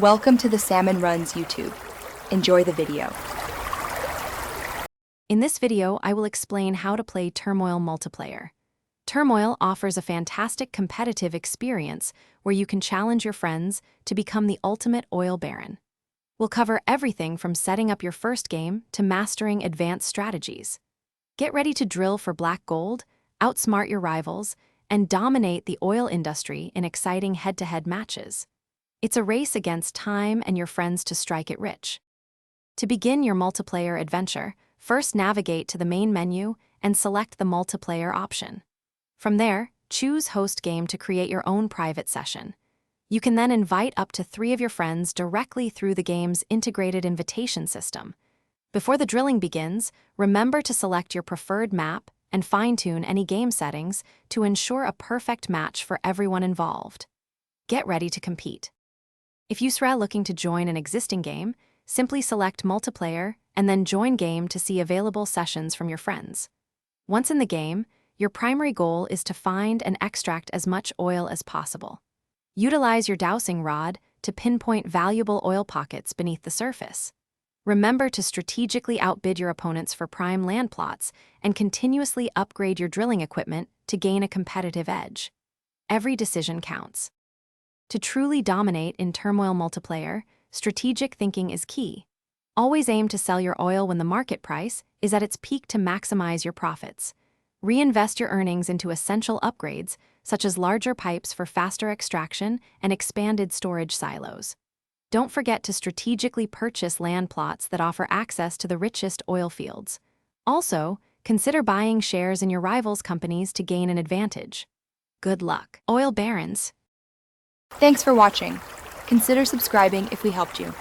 Welcome to the Salmon Runs YouTube. Enjoy the video. In this video, I will explain how to play Turmoil multiplayer. Turmoil offers a fantastic competitive experience where you can challenge your friends to become the ultimate oil baron. We'll cover everything from setting up your first game to mastering advanced strategies. Get ready to drill for black gold, outsmart your rivals, and dominate the oil industry in exciting head-to-head matches. It's a race against time and your friends to strike it rich. To begin your multiplayer adventure, first navigate to the main menu and select the multiplayer option. From there, choose Host Game to create your own private session. You can then invite up to 3 of your friends directly through the game's integrated invitation system. Before the drilling begins, remember to select your preferred map and fine-tune any game settings to ensure a perfect match for everyone involved. Get ready to compete. If you're looking to join an existing game, simply select Multiplayer and then Join Game to see available sessions from your friends. Once in the game, your primary goal is to find and extract as much oil as possible. Utilize your dowsing rod to pinpoint valuable oil pockets beneath the surface. Remember to strategically outbid your opponents for prime land plots and continuously upgrade your drilling equipment to gain a competitive edge. Every decision counts. To truly dominate in Turmoil multiplayer, strategic thinking is key. Always aim to sell your oil when the market price is at its peak to maximize your profits. Reinvest your earnings into essential upgrades, such as larger pipes for faster extraction and expanded storage silos. Don't forget to strategically purchase land plots that offer access to the richest oil fields. Also, consider buying shares in your rivals' companies to gain an advantage. Good luck, oil barons! Thanks for watching. Consider subscribing if we helped you.